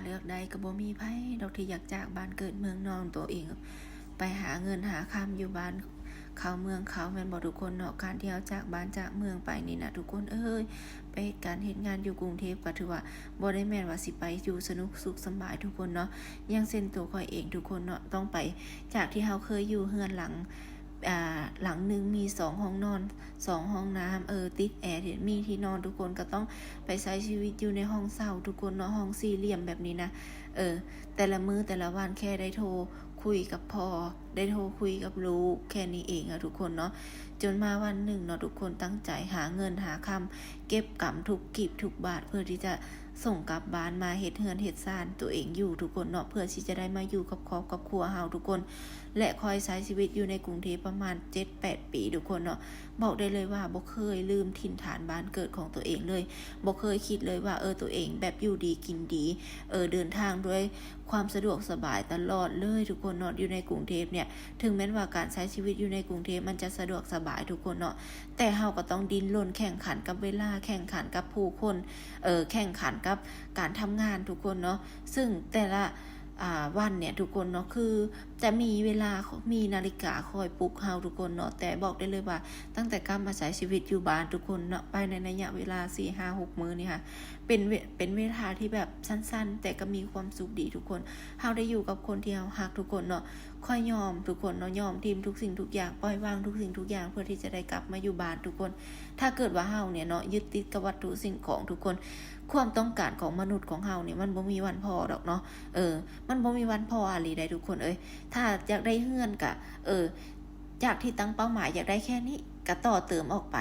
เลือกใดก็บ่มีไผดอกที่อยากจากบ้านเกิดเมืองนอนตัวเองไปหาเงินหาคำอยู่บ้านเขาเมืองเขาแม่นบ่ทุกคนเนาะการที่เฮาจากบ้านจากเมืองไปนี่นะทุกคนไปเฮ็ดการเฮ็ดงานอยู่กรุงเทพก็ถือว่าบ่ได้แม่นว่าสิไปอยู่สนุกสุขสบายทุกคนเนาะอย่างเช่นตัวข้อยเองทุกคนเนาะต้องไปจากที่เฮาเคยอยู่เฮือนหลังนึงมี2ห้องนอน2ห้องน้ำติดแอร์มีที่นอนทุกคนก็ต้องไปใช้ชีวิตอยู่ในห้องเช่าทุกคนเนาะห้องสี่เหลี่ยมแบบนี้นะแต่ละมื้อแต่ละวันแค่ได้โทรคุยกับพ่อได้โทรคุยกับลูกแค่นี้เองอะทุกคนเนาะจนมาวันหนึ่งเนาะทุกคนตั้งใจหาเงินหาคำเก็บกำทุกกีบทุกบาทเพื่อที่จะส่งกลับบ้านมาเฮ็ดเฮือนเฮ็ดซ่านตัวเองอยู่ทุกคนเนาะเพื่อที่จะได้มาอยู่กับครอบกับครัวเฮาทุกคนและคอยใช้ชีวิตอยู่ในกรุงเทพประมาณ 7-8 ปีทุกคนเนาะบอกได้เลยว่าบ่เคยลืมถิ่นฐานบ้านเกิดของตัวเองเลยบ่เคยคิดเลยว่าตัวเองแบบอยู่ดีกินดีเดินทางด้วยความสะดวกสบายตลอดเลยทุกคนเนาะอยู่ในกรุงเทพเนี่ยถึงแม้ว่าการใช้ชีวิตอยู่ในกรุงเทพมันจะสะดวกสบายทุกคนเนาะแต่เฮาก็ต้องดิ้นรนแข่งขันกับเวลาแข่งขันกับผู้คนแข่งขันกับการทำงานทุกคนเนาะซึ่งแต่ละวันเนี่ยทุกคนเนาะคือจะมีเวลามีนาฬิกาคอยปลุกเฮาทุกคนเนาะแต่บอกได้เลยว่าตั้งแต่กลับมาใช้ชีวิตอยู่บ้านทุกคนเนาะไปในระยะเวลา 4-5-6 มื้อนี่ค่ะเป็นเวลาที่แบบสั้นๆแต่ก็มีความสุขดีทุกคนเฮาได้อยู่กับคนที่เฮารักทุกคนเนาะค่อยยอมทุกคนเนาะยอมทีมทุกสิ่งทุกอย่างปล่อยวางทุกสิ่งทุกอย่างเพื่อที่จะได้กลับมาอยู่บ้านทุกคนถ้าเกิดว่าเฮาเนี่ยเนาะยึดติดกับวัตถุสิ่งของทุกคนความต้องการของมนุษย์ของเฮาเนี่ยมันบ่มีวันพอดอกเนาะมันบ่มีวันพออะไรได้ทุกคนถ้าอยากได้เฮือนกะจากที่ตั้งเป้าหมายอยากได้แค่นี้ก็ต่อเติมออกไป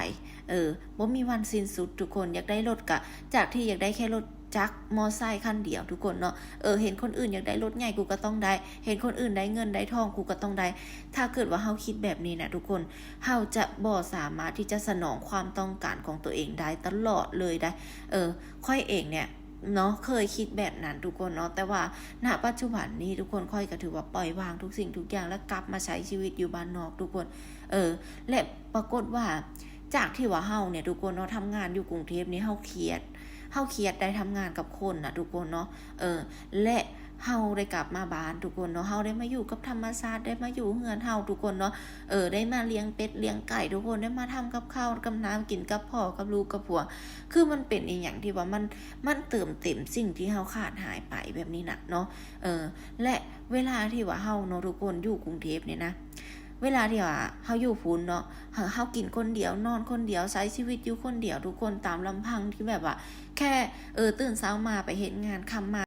บ่มีวันสิ้นสุดทุกคนอยากได้รถกะจากที่อยากได้แค่รถจักรมอไซค์คันเดียวทุกคนเนาะเห็นคนอื่นอยากได้รถใหญ่กูก็ต้องได้เห็นคนอื่นได้เงินได้ทองกูก็ต้องได้ถ้าเกิดว่าเฮาคิดแบบนี้นะทุกคนเฮาจะบ่สามารถที่จะสนองความต้องการของตัวเองได้ตลอดเลยได้ค่อยเองเนี่ยเนาะเคยคิดแบบนั้นทุกคนเนาะแต่ว่าณปัจจุบันนี้ทุกคนค่อยก็ถือว่าปล่อยวางทุกสิ่งทุกอย่างแล้วกลับมาใช้ชีวิตอยู่บ้านนอกทุกคนและปรากฏว่าจากที่ว่าเฮาเนี่ยทุกคนเนาะทำงานอยู่กรุงเทพนี่เฮาเครียดได้ทำงานกับคนนะทุกคนเนาะและเฮาได้กลับมาบ้านทุกคนเนาะเฮาได้มาอยู่กับธรรมชาติได้มาอยู่เฮือนเฮาทุกคนเนาะได้มาเลี้ยงเป็ดเลี้ยงไก่ทุกคนได้มาทำกับข้าวกับน้ำกินกับพ่อกับลูกกับผัวคือมันเป็นอีหยังที่ว่ามันเติมเต็มสิ่งที่เฮาขาดหายไปแบบนี้นะเนาะและเวลาที่ว่าเฮาเนาะทุกคนอยู่กรุงเทพเนี่ยนะเวลาที่ว่าเฮาอยู่พูนเนาะเฮากินคนเดียวนอนคนเดียวใช้ชีวิตอยู่คนเดียวทุกคนตามลำพังที่แบบว่าแค่ตื่นเช้ามาไปเฮ็ดงานค่ำมา